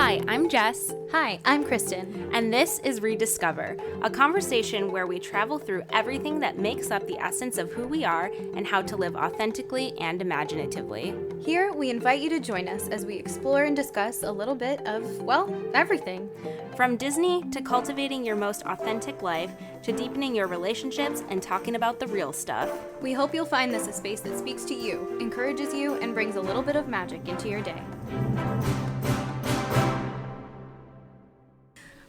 Hi, I'm Jess. Hi, I'm Kristen. And this is Rediscover, a conversation where we travel through everything that makes up the essence of who we are and how to live authentically and imaginatively. Here, we invite you to join us as we explore and discuss a little bit of, well, everything. From Disney to cultivating your most authentic life to deepening your relationships and talking about the real stuff. We hope you'll find this a space that speaks to you, encourages you, and brings a little bit of magic into your day.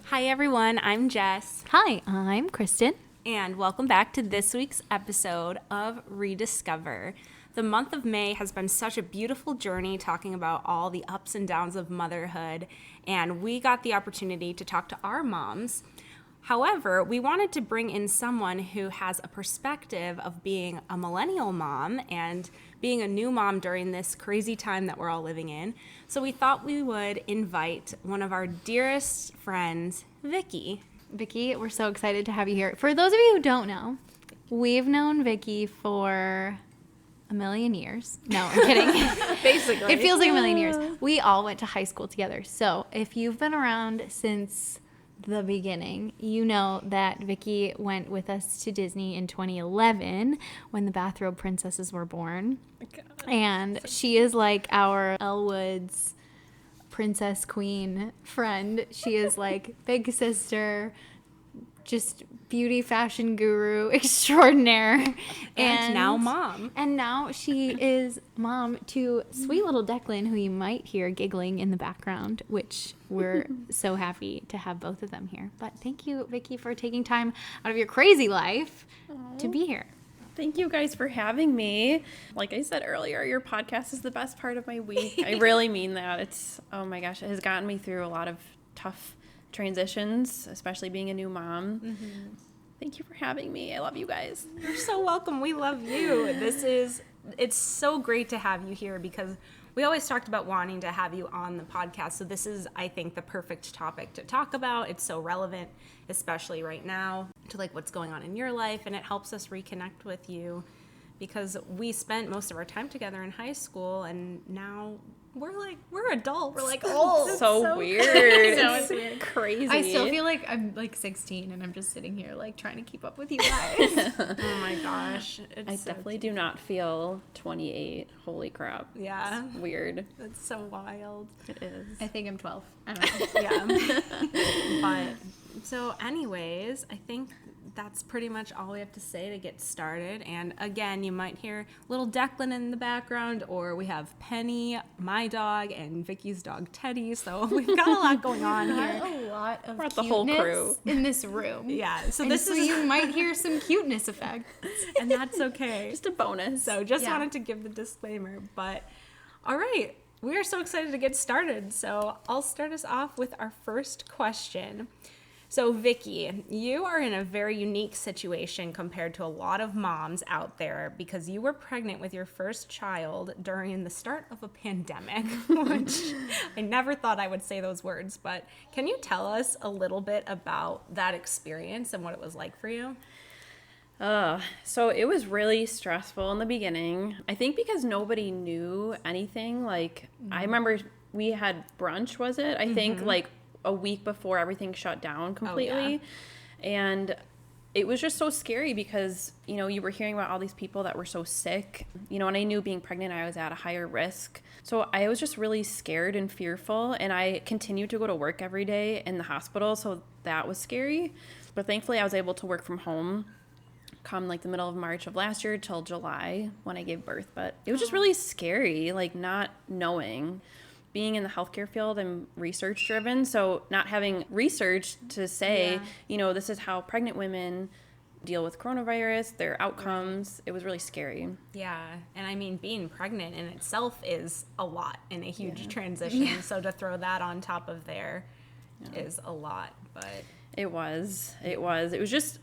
Hi everyone, I'm Jess. Hi, I'm Kristen. And welcome back to this week's episode of Rediscover. The month of May has been such a beautiful journey talking about all the ups and downs of motherhood, and we got the opportunity to talk to our moms. However, we wanted to bring in someone who has a perspective of being a millennial mom and being a new mom during this crazy time that we're all living in. So we thought we would invite one of our dearest friends, Vickie. Vickie, we're so excited to have you here. For those of you who don't know, we've known Vickie for a million years. No, I'm kidding. Basically. It feels like a million years. We all went to high school together. So if you've been around since the beginning, you know that Vickie went with us to Disney in 2011 when the Bathrobe Princesses were born. And she is like our Elwood's princess queen friend. She is like big sister, just beauty fashion guru extraordinaire. And now mom. And now she is mom to sweet little Declan, who you might hear giggling in the background, which we're so happy to have both of them here. But thank you, Vickie, for taking time out of your crazy life to be here. Thank you guys for having me. Like I said earlier, your podcast is the best part of my week. I really mean that. It's, oh my gosh, it has gotten me through a lot of tough transitions, especially being a new mom. Mm-hmm. Thank you for having me. I love you guys. You're so welcome. We love you. It's so great to have you here because we always talked about wanting to have you on the podcast. So this is, I think, the perfect topic to talk about. It's so relevant, especially right now, to like what's going on in your life. And it helps us reconnect with you because we spent most of our time together in high school and now we're adults. We're like old. So weird. It's weird. Crazy. I still feel like I'm like 16 and I'm just sitting here like trying to keep up with you guys. Oh my gosh. I definitely do not feel 28. Holy crap. Yeah. It's weird. It's so wild. It is. I think I'm 12. I don't know. Yeah. But so anyways, I think that's pretty much all we have to say to get started. And again, you might hear little Declan in the background, or we have Penny, my dog, and Vickie's dog Teddy. So we've got a lot going on here. A lot of Brought the whole crew in this room. Yeah. So And this so is you might hear some cuteness effects. and that's okay. just a bonus. So just wanted to give the disclaimer. But all right, we are so excited to get started. So I'll start us off with our first question. So Vickie, you are in a very unique situation compared to a lot of moms out there because you were pregnant with your first child during the start of a pandemic, which I never thought I would say those words, but can you tell us a little bit about that experience and what it was like for you? So it was really stressful in the beginning. I think because nobody knew anything. Like, I remember we had brunch, was it? I think like a week before everything shut down completely. Oh, yeah. And it was just so scary because, you know, you were hearing about all these people that were so sick, you know, and I knew being pregnant, I was at a higher risk. So I was just really scared and fearful. And I continued to go to work every day in the hospital. So that was scary. But thankfully I was able to work from home come like the middle of March of last year till July when I gave birth. But it was just really scary, like not knowing. Being in the healthcare field, I'm research driven. So not having research to say, you know, this is how pregnant women deal with coronavirus, their outcomes. It was really scary. Yeah. And I mean, being pregnant in itself is a lot and a huge transition. Yeah. So to throw that on top of there is a lot. But It was just,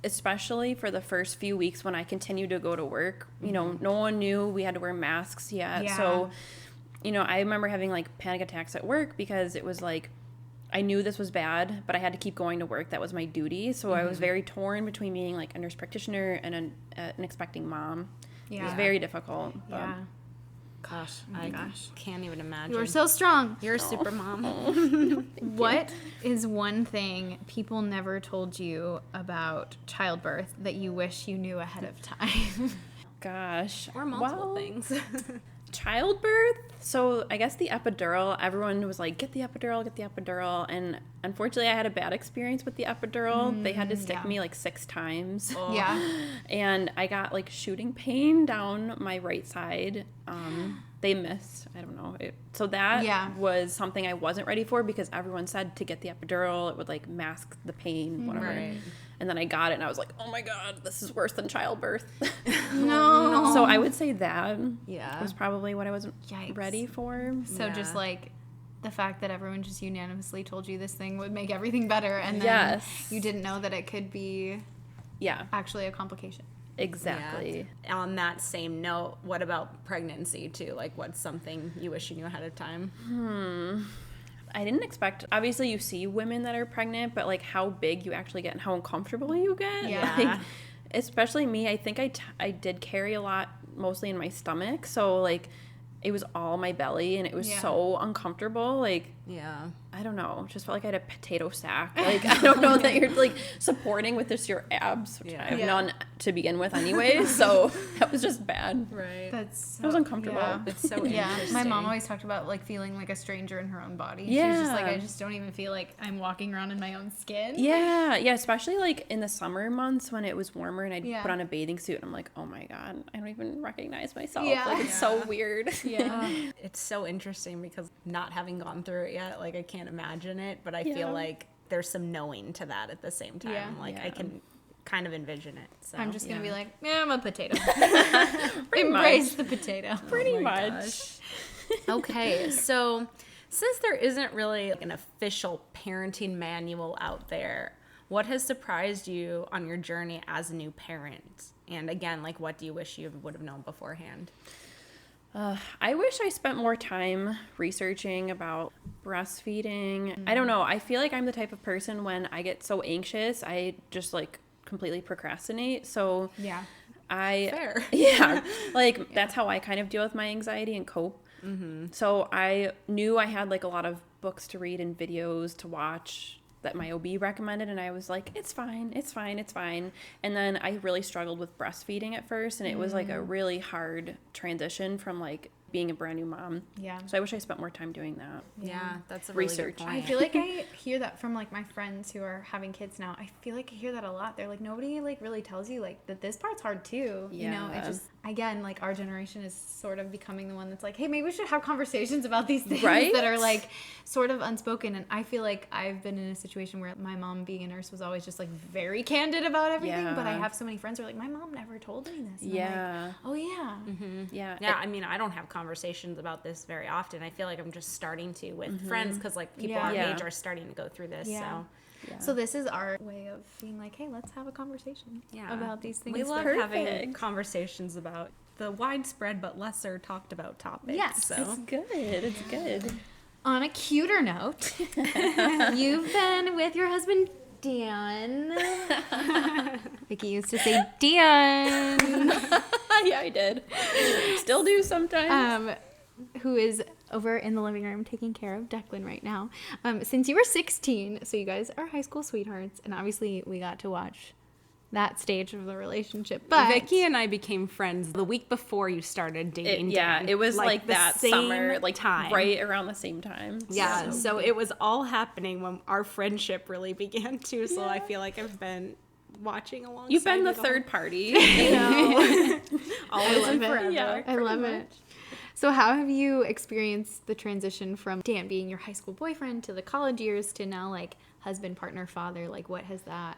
especially for the first few weeks when I continued to go to work, you know, no one knew we had to wear masks yet. Yeah. So, you know, I remember having like panic attacks at work because it was like, I knew this was bad, but I had to keep going to work. That was my duty. So I was very torn between being like a nurse practitioner and an expecting mom. Yeah. It was very difficult. Yeah. Gosh, I can't even imagine. You are so strong. You're a super mom. What is one thing people never told you about childbirth that you wish you knew ahead of time? Gosh. Or multiple things. Childbirth. So I guess the epidural, everyone was like, get the epidural. And unfortunately, I had a bad experience with the epidural. They had to stick me like 6 times. Oh. Yeah. And I got like shooting pain down my right side. They missed. I don't know. So that was something I wasn't ready for because everyone said to get the epidural. It would like mask the pain, whatever. Right. And then I got it and I was like, oh my God, this is worse than childbirth. No. So I would say that Yeah. was probably what I wasn't ready for. So just Yeah. like the fact that everyone just unanimously told you this thing would make everything better, and then Yes. you didn't know that it could be actually a complication. Exactly. Yeah. On that same note, what about pregnancy too? Like, what's something you wish you knew ahead of time? I didn't expect, obviously you see women that are pregnant, but like how big you actually get and how uncomfortable you get. Yeah. Like, especially me, I think I did carry a lot, mostly in my stomach. So like it was all my belly and it was so uncomfortable. Like, Yeah. I don't know, just felt like I had a potato sack. Like, I don't know that you're like supporting with just your abs, which I have none to begin with anyway. So that was just bad. Right. That's It was uncomfortable. Yeah. It's so Yeah, interesting. my mom always talked about like feeling like a stranger in her own body. Yeah. She's just like, I just don't even feel like I'm walking around in my own skin. Yeah, especially like in the summer months when it was warmer and I'd Yeah. put on a bathing suit and I'm like, oh my God, I don't even recognize myself. Yeah. Like, it's so weird. Yeah. It's so interesting because not having gone through it yet, like I can't imagine it, but I feel like there's some knowing to that at the same time. Yeah. Like I can kind of envision it. So I'm just gonna be like, yeah, I'm a potato. Pretty Embrace much. the potato. Pretty Oh my much. Okay, so since there isn't really an official parenting manual out there, what has surprised you on your journey as a new parent? And again, like what do you wish you would have known beforehand? I wish I spent more time researching about breastfeeding. I don't know. I feel like I'm the type of person when I get so anxious, I just like completely procrastinate. So Yeah. Fair. like that's how I kind of deal with my anxiety and cope. So I knew I had like a lot of books to read and videos to watch that my OB recommended, and I was like, it's fine. And then I really struggled with breastfeeding at first, and it was like a really hard transition from like being a brand new mom. Yeah. So I wish I spent more time doing that. Yeah, that's a really Research. good I point. feel like I hear that from like my friends who are having kids now. I feel like I hear that a lot. They're like, nobody like really tells you like that this part's hard too. You know, it Yeah. just, again, like our generation is sort of becoming the one that's like, hey, maybe we should have conversations about these things Right? that are like sort of unspoken. And I feel like I've been in a situation where my mom being a nurse was always just like very candid about everything. But I Yeah. have so many friends who are like, my mom never told me this. And I'm Yeah. like, oh yeah. Yeah. Yeah, I mean, I don't have conversations about this very often. I feel like I'm just starting to with friends because like people our Yeah. age are starting to go through this. Yeah. So So this is our way of being like, hey, let's have a conversation yeah, about these things. We love perfect. having conversations about the widespread but lesser talked about topics. Yes. So It's good. It's good. On a cuter note, you've been with your husband, Dan. Vickie used to say Dan. Yeah, I did. Still do sometimes. Who is over in the living room taking care of Declan right now. Since you were 16, so you guys are high school sweethearts, and obviously we got to watch that stage of the relationship. But Vickie and I became friends the week before you started dating. Dan. It was like the that same summer, like time. right around the same time. Yeah, so it was all happening when our friendship really began too. So I feel like I've been watching along. You've been the third party. always and it. forever. Yeah. I love it. So how have you experienced the transition from Dan being your high school boyfriend to the college years to now like husband, partner, father? Like what has that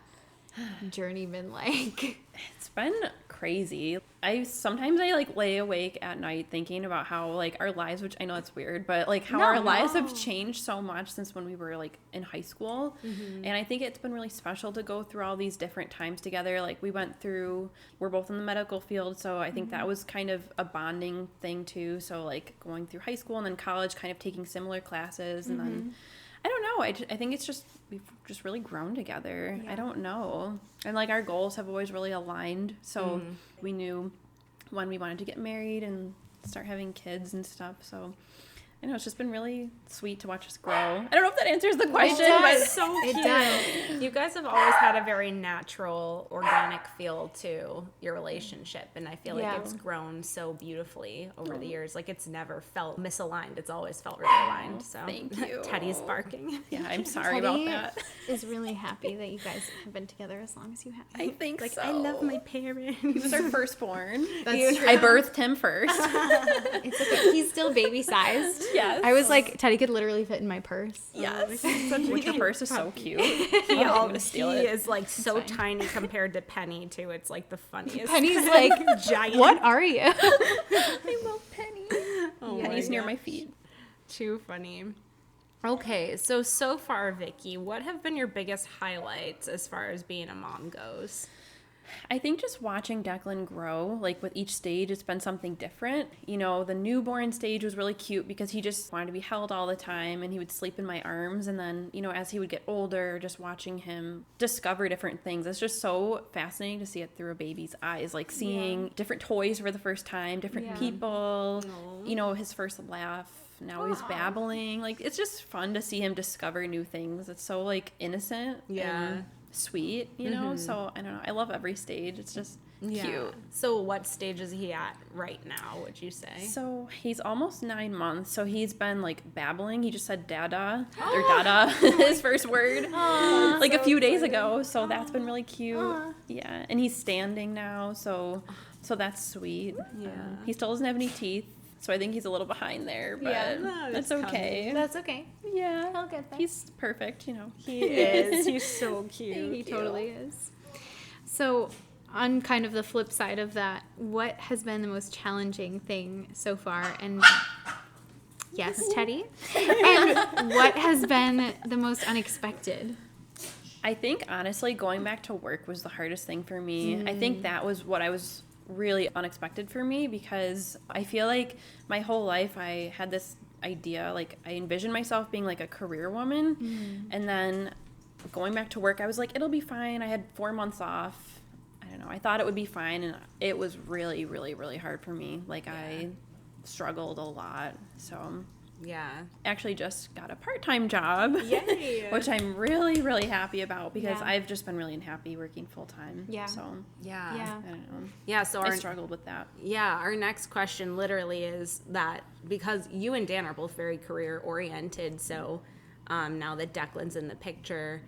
journey been like? It's been crazy. Sometimes I like lay awake at night thinking about how like our lives, which I know it's weird, but like how our lives have changed so much since when we were like in high school. And I think it's been really special to go through all these different times together. Like we're both in the medical field, so I think that was kind of a bonding thing too. So like going through high school and then college, kind of taking similar classes, and then I don't know. I think it's just we've just really grown together. I don't know. And like our goals have always really aligned. So we knew when we wanted to get married and start having kids and stuff. So I know it's just been really sweet to watch us grow. I don't know if that answers the question, but So cute. It does. You guys have always had a very natural, organic feel to your relationship, and I feel like Yeah. it's grown so beautifully over the years. Like it's never felt misaligned; it's always felt really aligned. So thank you. Teddy's barking. yeah, I'm sorry about Teddy that. is really happy that you guys have been together as long as you have. I think Like so. I love my parents. He was our firstborn. That's true. I birthed him first. It's okay. He's still baby sized. Yes. I was like, Teddy could literally fit in my purse. Yes. Which her purse is so cute. He, I'm gonna steal he it. is like so fine. tiny compared to Penny too. It's like the funniest. Penny's like, giant. what are you? I love Penny. Oh Penny's my near gosh. my feet. Too funny. Okay, so far, Vickie, what have been your biggest highlights as far as being a mom goes? I think just watching Declan grow, like with each stage, it's been something different. You know, the newborn stage was really cute because he just wanted to be held all the time and he would sleep in my arms. And then, you know, as he would get older, just watching him discover different things. It's just so fascinating to see it through a baby's eyes, like seeing different toys for the first time, different people, you know, his first laugh. Now he's babbling. Like, it's just fun to see him discover new things. It's so, like, innocent. Yeah. And sweet, you know? So, I don't know. I love every stage. It's just cute. So what stage is he at right now, would you say? So he's almost 9 months. So he's been, like, babbling. He just said dada, or dada, his first word, like a few days ago. So that's been really cute. Yeah. And he's standing now. So that's sweet. Yeah. He still doesn't have any teeth. So I think he's a little behind there, but No, that's it's okay. That's okay. Yeah. He'll get there. He's perfect, you know. He is. He's so cute. He totally is. So, on kind of the flip side of that, what has been the most challenging thing so far? And yes, Teddy. And what has been the most unexpected? I think, honestly, going back to work was the hardest thing for me. I think that was what I was really unexpected for me because I feel like my whole life I had this idea, like I envisioned myself being like a career woman, and then going back to work I was like, it'll be fine. I had 4 months off. I don't know, I thought it would be fine, and it was really, really, really hard for me. Like I struggled a lot. So Yeah. actually just got a part-time job. Yay. Which I'm really, really happy about because Yeah. I've just been really unhappy working full-time. Yeah. So Yeah. Yeah. I don't know. Yeah, so I our struggled with that. our next question literally is that because you and Dan are both very career oriented, so now that Declan's in the picture,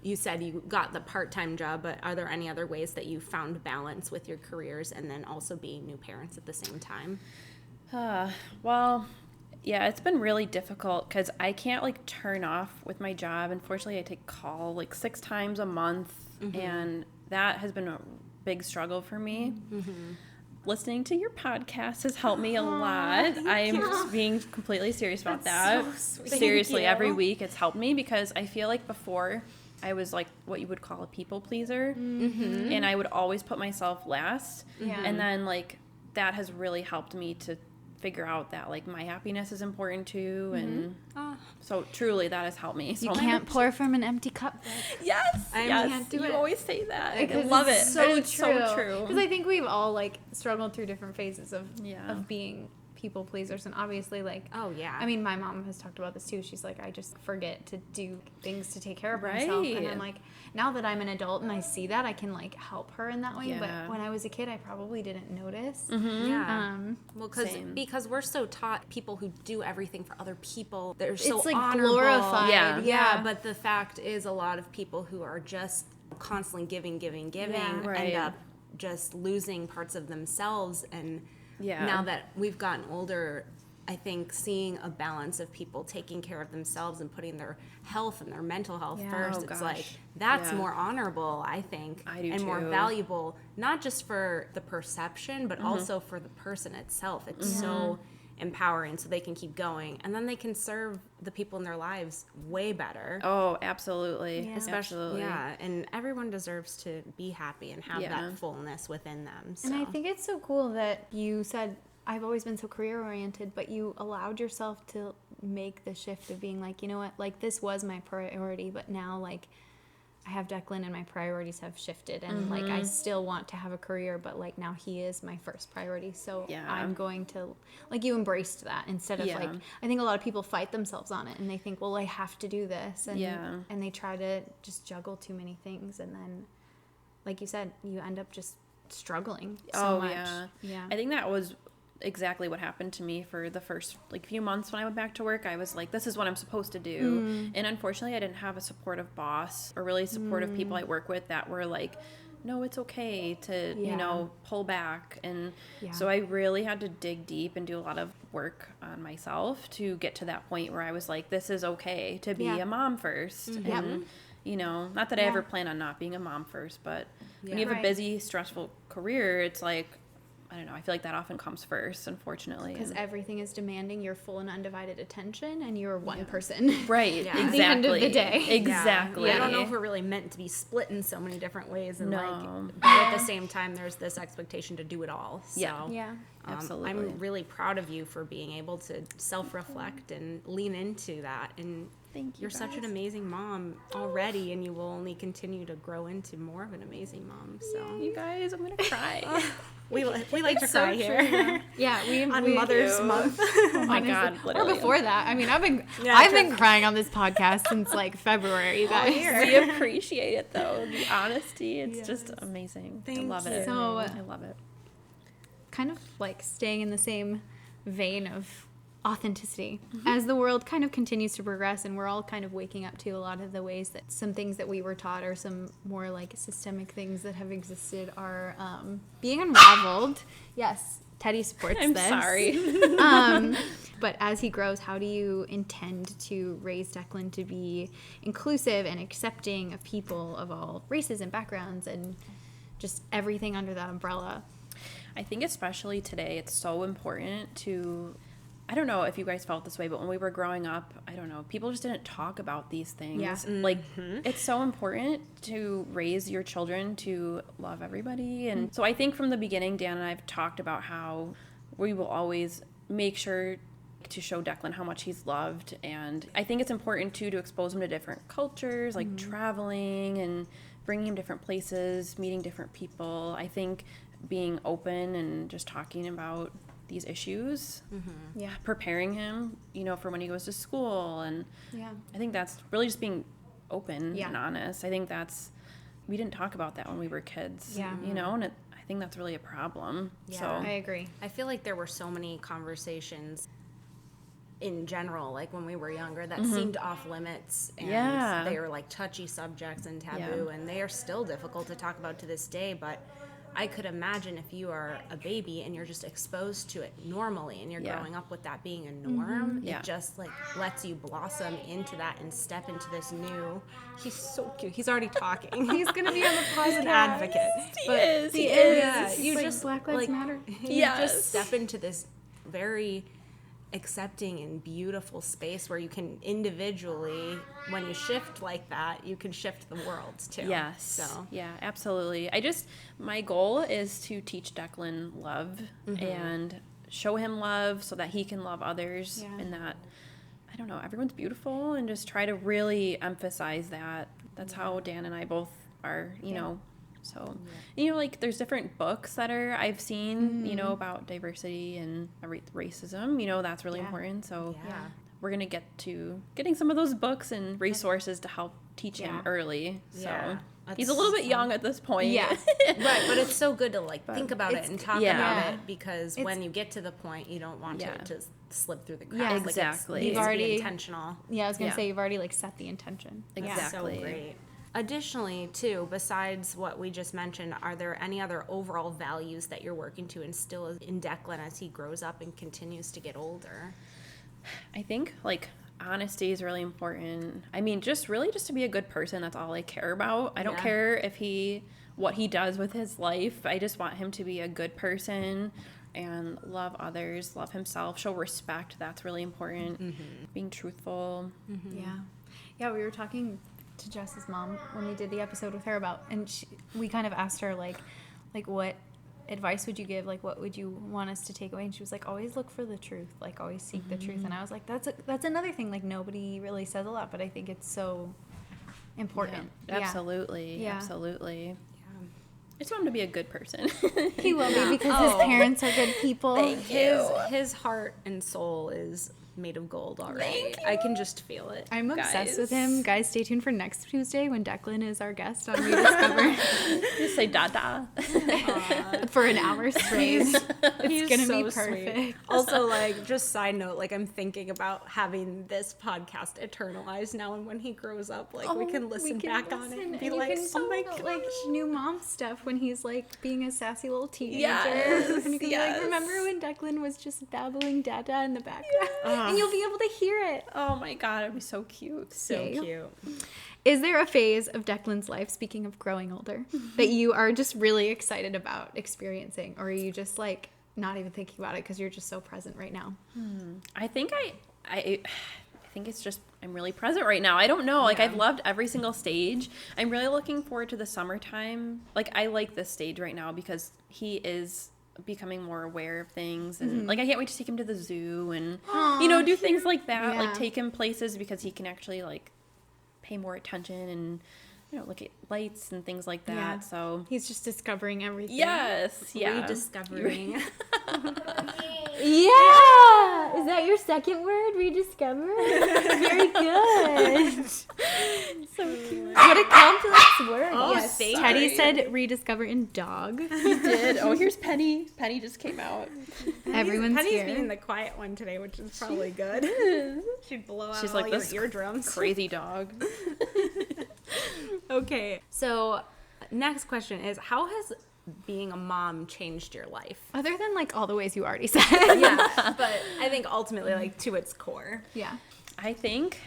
you said you got the part-time job, but are there any other ways that you found balance with your careers and then also being new parents at the same time? Well, yeah, it's been really difficult because I can't like turn off with my job. Unfortunately, I take call like 6 times a month, and that has been a big struggle for me. Listening to your podcast has helped me a lot. I'm being completely serious about that. so sweet. Seriously, Thank every you. week it's helped me because I feel like before I was like what you would call a people pleaser, and I would always put myself last. Yeah. And then like that has really helped me to figure out that like my happiness is important too, and so truly that has helped me. So You can't pour from an empty cup. Yes, I yes. can't do you it. always say that. I Because love it. it's so It's so true. Because I think we've all like struggled through different phases of Yeah. of being people pleasers, and obviously like Oh, yeah. I mean, my mom has talked about this too. She's like, I just forget to do things to take care of myself, and Right. I'm like, now that I'm an adult and I see that, I can like help her in that way. Yeah. But when I was a kid, I probably didn't notice. Yeah. Um, Well, Same. because we're so taught people who do everything for other people, they're so it's like honorable. glorified. Yeah. Yeah, but the fact is a lot of people who are just constantly giving Yeah. Right. end up just losing parts of themselves. And Yeah. now that we've gotten older, I think seeing a balance of people taking care of themselves and putting their health and their mental health Yeah. first, Oh, it's gosh. like that's Yeah. more honorable, I think, I do and more too. valuable, not just for the perception, but also for the person itself. It's so empowering, so they can keep going, and then they can serve the people in their lives way better. Oh, absolutely. Yeah. Absolutely. Yeah, and everyone deserves to be happy and have Yeah. that fullness within them. So. And I think it's so cool that you said, I've always been so career oriented, but you allowed yourself to make the shift of being like, you know what, like this was my priority, but now like I have Declan and my priorities have shifted, and like I still want to have a career, but like now he is my first priority, so I'm going to, like, you embraced that instead of like, I think a lot of people fight themselves on it and they think, well, I have to do this, and they try to just juggle too many things, and then like you said, you end up just struggling so much. I think that was exactly what happened to me for the first like few months when I went back to work. I was like, this is what I'm supposed to do. And unfortunately I didn't have a supportive boss or really supportive people I work with that were like, no, it's okay to, you know, pull back. And so I really had to dig deep and do a lot of work on myself to get to that point where I was like, this is okay to be a mom first. And, you know, not that I ever plan on not being a mom first, but when you have a busy, stressful career, it's like, I don't know, I feel like that often comes first, unfortunately. Because everything is demanding your full and undivided attention, and you're one person. Right, exactly. At the end of the day. Exactly. I don't know if we're really meant to be split in so many different ways. And but at the same time, there's this expectation to do it all. So, absolutely. I'm really proud of you for being able to self-reflect and lean into that. And thank you. You're such an amazing mom already, and you will only continue to grow into more of an amazing mom. So, you guys, I'm gonna cry. We like to cry here. Yeah, on Mother's Month. Oh my God, literally. Or before that. I mean, I've been crying on this podcast since like February, you guys. We appreciate it though. The honesty, it's just amazing. I love it. So I love it. Kind of like staying in the same vein of authenticity as the world kind of continues to progress, and we're all kind of waking up to a lot of the ways that some things that we were taught or some more like systemic things that have existed are being unraveled. Yes, Teddy supports I'm this. sorry. But as he grows, how do you intend to raise Declan to be inclusive and accepting of people of all races and backgrounds and just everything under that umbrella? I think especially today, it's so important to, I don't know if you guys felt this way, but when we were growing up, I don't know, people just didn't talk about these things. Yeah. Like, it's so important to raise your children to love everybody. And so I think from the beginning, Dan and I have talked about how we will always make sure to show Declan how much he's loved. And I think it's important, too, to expose him to different cultures, like traveling and bringing him different places, meeting different people. I think being open and just talking about these issues, preparing him, you know, for when he goes to school. And I think that's really just being open and honest. I think that's, we didn't talk about that when we were kids, you know, and I think that's really a problem. Yeah. So I agree. I feel like there were so many conversations in general, like when we were younger, that seemed off limits, and they were like touchy subjects and taboo, and they are still difficult to talk about to this day. But I could imagine if you are a baby and you're just exposed to it normally, and you're growing up with that being a norm, it just like lets you blossom into that and step into this new. He's so cute. He's already talking. He's gonna be on the podcast. He's an advocate. He is. Yeah, you like just Black Lives Matter. You just step into this very accepting and beautiful space where you can individually, when you shift like that, you can shift the world too. Yes. So yeah, absolutely. My goal is to teach Declan love and show him love so that he can love others, and that, I don't know, everyone's beautiful, and just try to really emphasize that. That's how Dan and I both are, you know. So, you know, like there's different books that I've seen, you know, about diversity and racism, you know, that's really important. So we're going to get to getting some of those books and resources to help teach him early. So he's a little bit young at this point. Yeah. Right. But it's so good to like think about it and talk about it, because when you get to the point, you don't want it to slip through the cracks. Yeah, exactly. Like it needs to be intentional. Yeah, I was going to say, you've already like set the intention. Exactly. So great. Additionally, too, besides what we just mentioned, are there any other overall values that you're working to instill in Declan as he grows up and continues to get older? I think, like, honesty is really important. I mean, just to be a good person, that's all I care about. I don't care if what he does with his life. I just want him to be a good person and love others, love himself, show respect. That's really important. Being truthful. Yeah, we were talking to Jess's mom when we did the episode with her about, and we kind of asked her like what advice would you give, like what would you want us to take away, and she was like, always look for the truth, like always seek the truth. And I was like, that's another thing like nobody really says a lot, but I think it's so important. Absolutely. Yeah. Absolutely. I just want him to be a good person. He will be because his parents are good people. His heart and soul is made of gold already. I can just feel it. I'm obsessed with him. Guys, stay tuned for next Tuesday when Declan is our guest on Rediscover. Just say dada. For an hour straight. It's going to be perfect. Sweet. Also, like, just side note, like, I'm thinking about having this podcast eternalized now, and when he grows up, like, we can listen back on it and be like, oh my gosh. Like, new mom stuff when he's, like, being a sassy little teenager. Yes, And you can be like, remember when Declan was just babbling dada in the background? And you'll be able to hear it. Oh my god, it'd be so cute. So Yay. cute. Is there a phase of Declan's life, speaking of growing older, that you are just really excited about experiencing? Or are you just, like, not even thinking about it because you're just so present right now? I think I think it's just I'm really present right now. I don't know. Like, I've loved every single stage. I'm really looking forward to the summertime. Like, I like this stage right now because he is becoming more aware of things, and like I can't wait to take him to the zoo and do things like that. Like, take him places because he can actually like pay more attention and look at lights and things like that. Yeah. So He's just discovering everything. yes, yeah. Rediscovering. Yeah! Is that your second word? Rediscover? Very good. So cute. What a complex word. Oh, Yes. thank Teddy you. said rediscover in dog. He did. Oh, here's Penny. Penny just came out. Everyone's Penny's here. being the quiet one today, which is probably good. She'd blow out She's all like your this eardrums. Crazy dog. Okay, so next question is, how has being a mom changed your life? Other than like all the ways you already said. Yeah, but I think ultimately, like, to its core. Yeah. I think,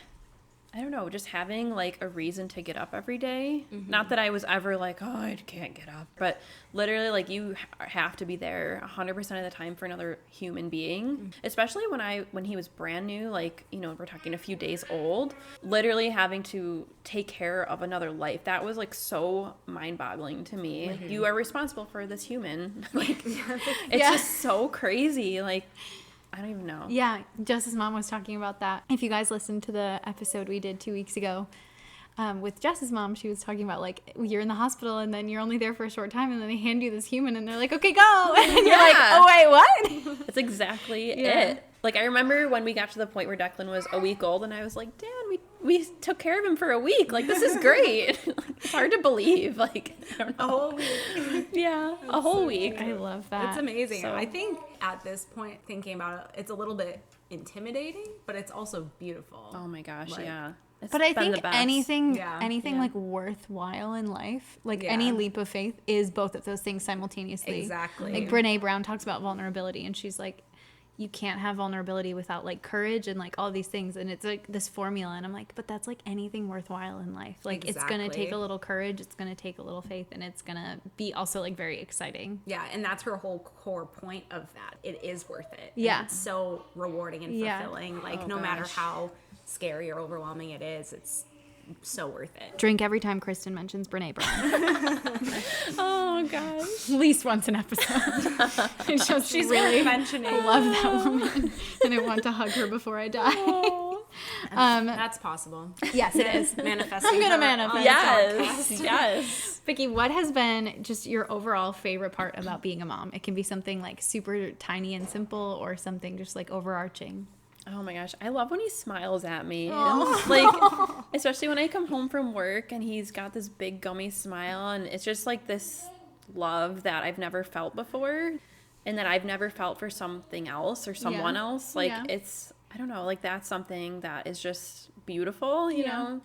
I don't know, just having like a reason to get up every day. Not that I was ever like, oh, I can't get up, but literally, like, you have to be there 100% of the time for another human being. Especially when he was brand new, like, we're talking a few days old, literally having to take care of another life. That was like so mind-boggling to me. You are responsible for this human. Like, it's just so crazy. Like, I don't even know. Yeah, Jess's mom was talking about that. If you guys listened to the episode we did 2 weeks ago with Jess's mom, she was talking about, like, you're in the hospital and then you're only there for a short time and then they hand you this human and they're like, okay, go. And you're like, oh, wait, what? That's exactly it. Like, I remember when we got to the point where Declan was a week old and I was like, Dad, we took care of him for a week. Like, this is great. It's hard to believe. Like, I don't know. A whole week. Yeah, a whole week. I love that. It's amazing. So- I think at this point, thinking about it, it's a little bit intimidating, but it's also beautiful. Oh my gosh, Like- yeah. It's But I been think the best. anything Yeah. like worthwhile in life, like Yeah. any leap of faith, is both of those things simultaneously. Exactly. Like Brene Brown talks about vulnerability, and she's like, you can't have vulnerability without like courage and like all these things, and it's like this formula. And I'm like, but that's like anything worthwhile in life. Like it's gonna Exactly. take a little courage, it's gonna take a little faith, and it's gonna be also like very exciting. Yeah, and that's her whole core point of that. It is worth it. And Yeah. it's so rewarding and Yeah. fulfilling. Like, Oh, no matter gosh. how scary or overwhelming it is, it's so worth it. Drink every time Kristen mentions Brene Brown. Oh gosh. At least once an episode. I just really mentioning. love that woman, and I want to hug her before I die. That's possible. Yes, it is. Manifesting. I'm gonna her manifest. on Yes. podcast. Yes. Vickie, what has been just your overall favorite part about being a mom? It can be something like super tiny and simple, or something just like overarching. Oh my gosh, I love when he smiles at me. Like, especially when I come home from work and he's got this big gummy smile, and it's just like this love that I've never felt before and that I've never felt for something else or someone else. Like, it's, I don't know, like, that's something that is just beautiful, you know?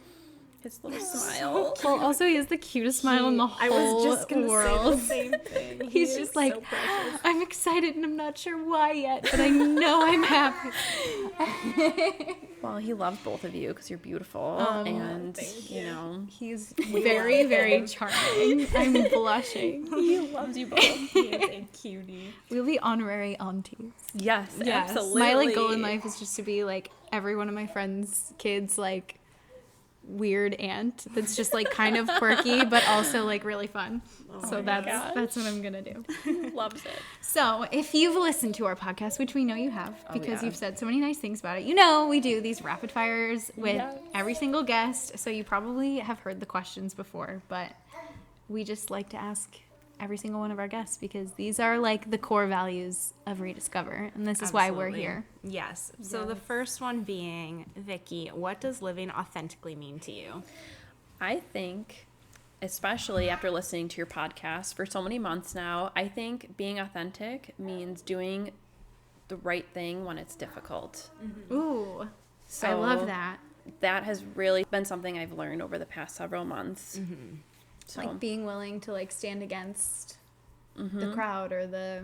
His little smile. Well, also he has the cutest smile in the whole I was just gonna world. say the same thing. He's He just is like, so precious. I'm excited and I'm not sure why yet, but I know I'm happy. Well, he loves both of you because you're beautiful. And, you know, He's very, very charming. I'm blushing. he loves you both. He is a cutie. We'll be honorary aunties. Yes, absolutely. My like goal in life is just to be like every one of my friends' kids, like weird aunt that's just like kind of quirky but also like really fun. So that's what I'm gonna do. Loves it. So if you've listened to our podcast, which we know you have because yeah. you've said so many nice things about it, you know we do these rapid fires with Yes. every single guest. So you probably have heard the questions before, but we just like to ask every single one of our guests because these are like the core values of Rediscover, and this is why we're here. Yes. So the first one being, Vickie, what does living authentically mean to you? I think, especially after listening to your podcast for so many months now, I think being authentic means doing the right thing when it's difficult. Ooh, So I love that. That has really been something I've learned over the past several months. So Like being willing to like stand against the crowd or the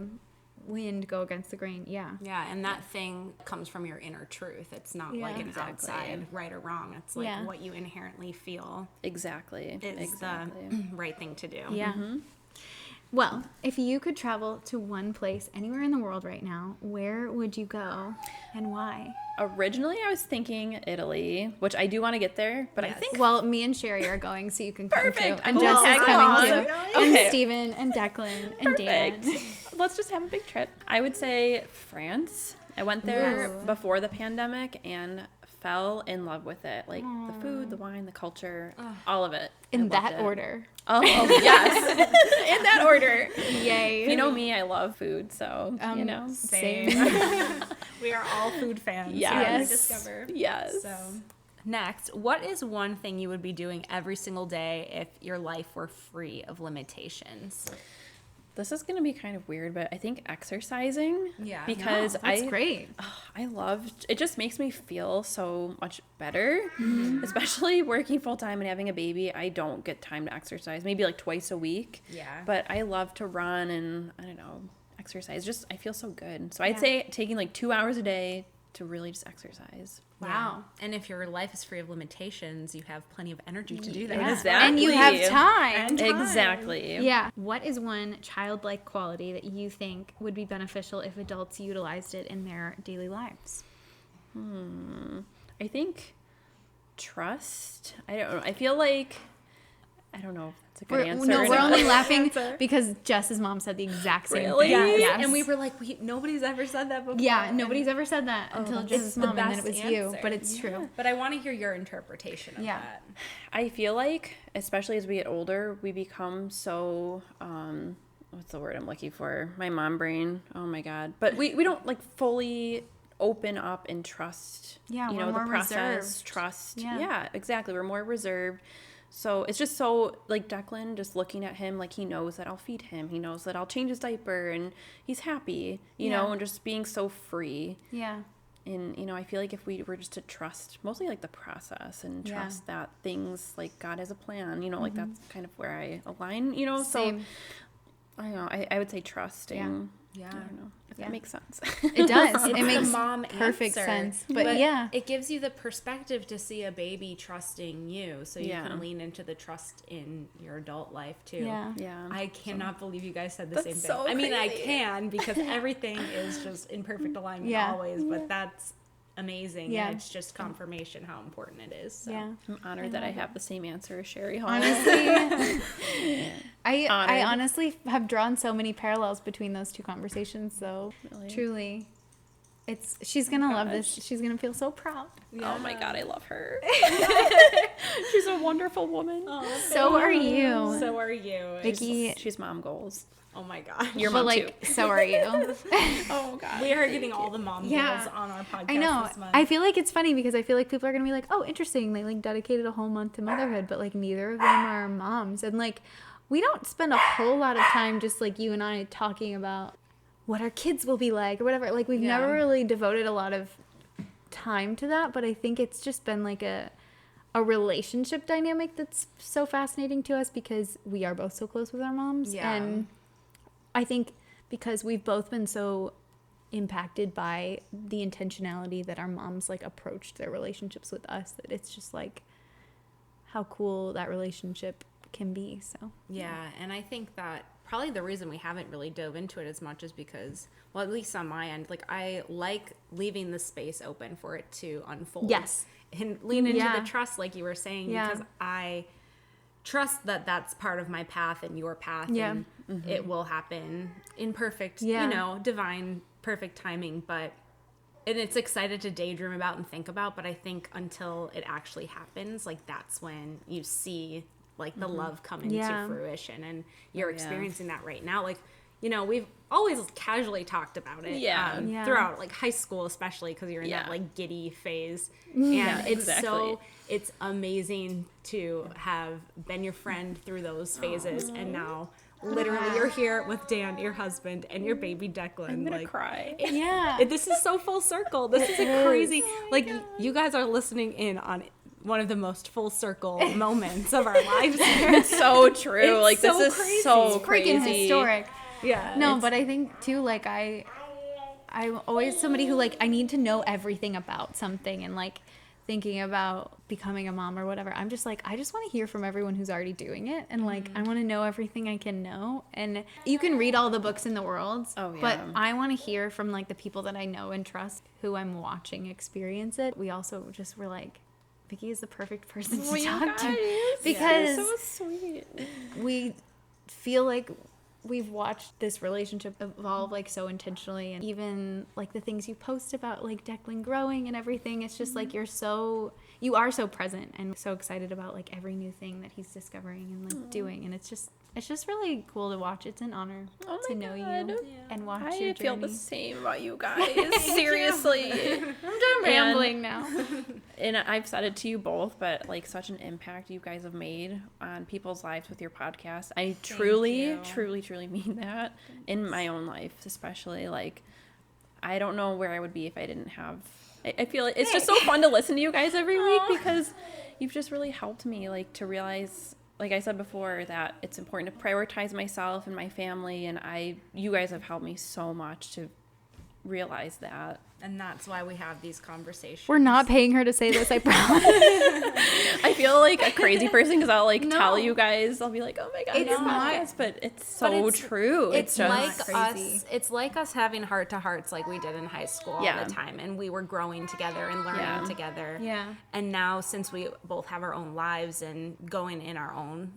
wind, go against the grain. Yeah. Yeah, and that thing comes from your inner truth. It's not Yeah. like an Exactly. outside right or wrong. It's like Yeah. what you inherently feel exactly. is the right thing to do. Yeah. Well, if you could travel to one place anywhere in the world right now, where would you go and why? Originally, I was thinking Italy, which I do want to get there, but I think Well, me and Sherry are going, so you can come Perfect. too. And Cool. Jess is Tag coming along. too. Okay. And Steven and Declan and Dan. perfect. Let's just have a big trip. I would say France. I went there Ooh. before the pandemic and fell in love with it. Like the food, the wine, the culture, all of it. I In loved that it. order. Oh, yes. In that order. Yay. You know me, I love food, so, you know. Same. We are all food fans. Yes. here at Yes. Rediscover. Yes. So, next, what is one thing you would be doing every single day if your life were free of limitations? This is going to be kind of weird, but I think exercising. Yeah. Because That's great. I love it. Just makes me feel so much better, Mm-hmm. especially working full time and having a baby. I don't get time to exercise, maybe like twice a week. Yeah. But I love to run and I don't know, exercise. Just I feel so good. So I'd Yeah. say taking like 2 hours a day to really just exercise. Wow. Yeah. And if your life is free of limitations, you have plenty of energy to do that. Yeah. Exactly. And you have time. And time. Exactly. Yeah. What is one childlike quality that you think would be beneficial if adults utilized it in their daily lives? I think trust. I don't know. I feel like I don't know if that's a good answer. No, or we're not. only laughing because Jess's mom said the exact same Really? thing. Yes. And we were like, nobody's ever said that before. Yeah, nobody's ever said that until It's Jess's the mom, and then it best was you. answer. But it's true. But I want to hear your interpretation of Yeah. that. I feel like, especially as we get older, we become so, what's the word I'm looking for? My mom brain. Oh my God. But we don't like fully open up and trust, Yeah, you we're know, more the process, reserved. trust. Yeah. Yeah, exactly. We're more reserved. So it's just so, like Declan, just looking at him, like he knows that I'll feed him. He knows that I'll change his diaper and he's happy, you Yeah. know, and just being so free. Yeah. And, you know, I feel like if we were just to trust mostly like the process and Yeah. trust that things like God has a plan, you know, like that's kind of where I align, you know, Same. so I don't know, I would say trusting. Yeah. I don't know if Yeah. that makes sense. It does. It's it the makes mom perfect answer. sense. But yeah. It gives you the perspective to see a baby trusting you, so you Yeah. can lean into the trust in your adult life too. Yeah. Yeah. I cannot believe you guys said the That's same thing. so I mean, I crazy. can because everything is just in perfect alignment Yeah. always, but that's amazing. Yeah. And it's just confirmation how important it is. So. Yeah. I'm honored that I have the same answer as Sherry Hall. Honestly, I Honored. honestly have drawn so many parallels between those two conversations. So Really? truly, she's gonna love this. gosh. She's gonna feel so proud. Oh my God, I love her. She's a wonderful woman. So are you, So are you. Vickie. She's mom goals. Oh my God. Your But mom like, too. so are you. Oh God. We are getting all the mom Yeah. goals on our podcast I know. this month. I feel like it's funny because I feel like people are gonna be like, "Oh, interesting. They like dedicated a whole month to motherhood," but like neither of them are moms, and like we don't spend a whole lot of time just like you and I talking about what our kids will be like or whatever. Like we've Yeah. never really devoted a lot of time to that, but I think it's just been like a relationship dynamic that's so fascinating to us because we are both so close with our moms, Yeah. and I think because we've both been so impacted by the intentionality that our moms like approached their relationships with us, that it's just like how cool that relationship can be. So Yeah, and I think that probably the reason we haven't really dove into it as much is because, well, at least on my end, like I like leaving the space open for it to unfold. Yes. And lean into the trust, like you were saying, Yeah. because I trust that that's part of my path and your path, Yeah. and it will happen in perfect, Yeah. you know, divine, perfect timing. But and it's excited to daydream about and think about, but I think until it actually happens, like that's when you see like the love come into fruition, and you're experiencing that right now. Like, you know, we've always casually talked about it throughout like high school, especially because you're in that like giddy phase, and it's amazing to have been your friend through those phases, and now literally you're here with Dan, your husband, and your baby Declan. I'm gonna like, cry. This is so full circle. This is a crazy, like, you guys are listening in on one of the most full circle moments of our lives here. It's so true. It's like, so this is crazy. so It's crazy. freaking historic. Yeah. No, but I think too, like I'm always somebody who like I need to know everything about something, and like thinking about becoming a mom or whatever. I'm just like, I just want to hear from everyone who's already doing it, and like I want to know everything I can know. And you can read all the books in the world, but I want to hear from like the people that I know and trust, who I'm watching experience it. We also just were like, Vickie is the perfect person to talk to, because so sweet. we feel like we've watched this relationship evolve like so intentionally, and even like the things you post about like Declan growing and everything, it's just like you are so present and so excited about like every new thing that he's discovering and like doing, and it's just really cool to watch. It's an honor to know you and watch your journey. I feel the same about you guys. Seriously. I'm done rambling now. And I've said it to you both, but like such an impact you guys have made on people's lives with your podcast. I truly mean that. In my own life, especially. Like, I don't know where I would be if I didn't have. I feel like it's just so fun to listen to you guys every week, because you've just really helped me like to realize, like I said before, that it's important to prioritize myself and my family, and you guys have helped me so much to realize that. And that's why we have these conversations. We're not paying her to say this, I promise. I feel like a crazy person because I'll like tell you guys, I'll be like, oh my god, It's not, but it's so true. It's just like crazy. it's like us having heart to hearts like we did in high school all the time, and we were growing together and learning together. Yeah. And now, since we both have our own lives and going in our own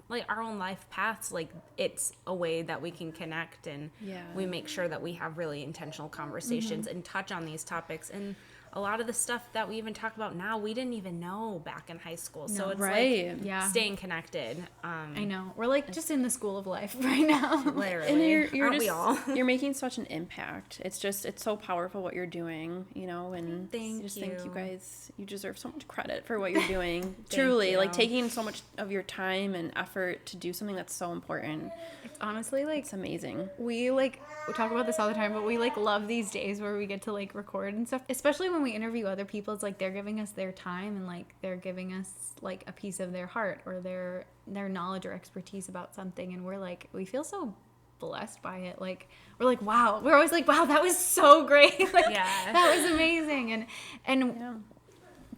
life paths, like it's a way that we can connect, and we make sure that we have really intentional conversations and touch on these topics. And a lot of the stuff that we even talk about now, we didn't even know back in high school. So it's like staying connected. I know. We're like just in the school of life right now. Literally. And you're Aren't just, we all? you're making such an impact. It's so powerful what you're doing, you know, and Thank I just you. think you guys, you deserve so much credit for what you're doing. Truly, like taking so much of your time and effort to do something that's so important. It's honestly like, It's amazing. we talk about this all the time, but we like love these days where we get to like record and stuff, especially when we interview other people. It's like they're giving us their time, and like they're giving us like a piece of their heart or their knowledge or expertise about something, and we're like, we feel so blessed by it. Like we're like, wow, we're always like, wow, that was so great. Like, that was amazing. And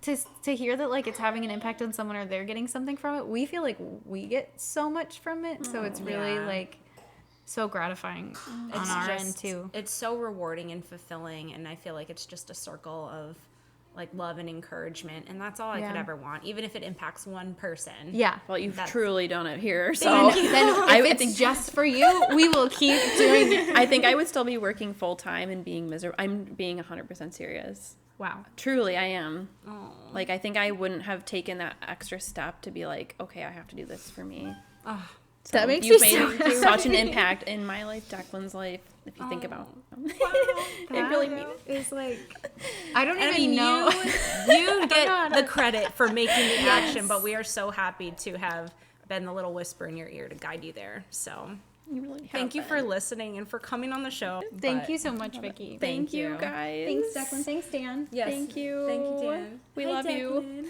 to hear that like it's having an impact on someone or they're getting something from it, we feel like we get so much from it. So it's really like so gratifying on our end too. It's so rewarding and fulfilling, and I feel like it's just a circle of like love and encouragement, and that's all I could ever want, even if it impacts one person. Yeah. Well, you've truly done it here. So Then if it's just for you, we will keep doing it. I think I would still be working full time and being miserable. I'm being 100% serious. Wow. Truly, I am. Like, I think I wouldn't have taken that extra step to be like, okay, I have to do this for me. So that makes you've me made so such an impact in my life, Declan's life, if you think about it. I really mean it. It's like, I don't even know. You get the credit for making the action, but we are so happy to have been the little whisper in your ear to guide you there. So You really have thank you been. for listening and for coming on the show. Thank you so much, Vickie. Thank you, guys. Thanks, Declan. Thanks, Dan. Yes. Thank you. Thank you, Dan. We love you.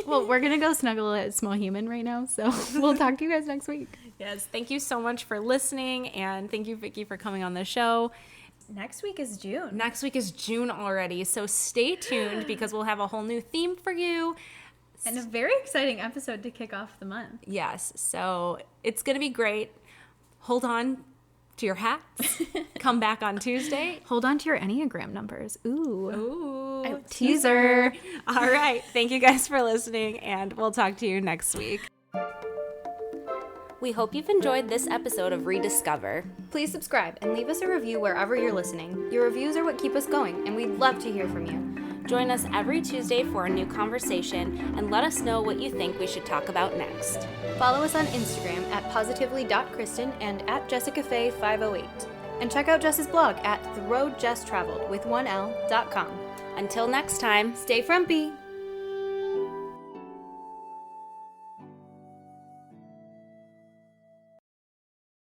Well, we're going to go snuggle a small human right now, so we'll talk to you guys next week. Yes, thank you so much for listening, and thank you, Vickie, for coming on the show. Next week is June. Next week is June already, so stay tuned because we'll have a whole new theme for you. And a very exciting episode to kick off the month. Yes, so it's going to be great. Hold on to your hats. Come back on Tuesday. Hold on to your Enneagram numbers. Ooh. Ooh, Teaser. All right. Thank you guys for listening, and we'll talk to you next week. We hope you've enjoyed this episode of Rediscover. Please subscribe and leave us a review wherever you're listening. Your reviews are what keep us going, and we'd love to hear from you. Join us every Tuesday for a new conversation, and let us know what you think we should talk about next. Follow us on Instagram at positively.kristen and at jessicafay508. And check out Jess's blog at theroadjesstraveled with 1l.com. Until next time, Stay frumpy!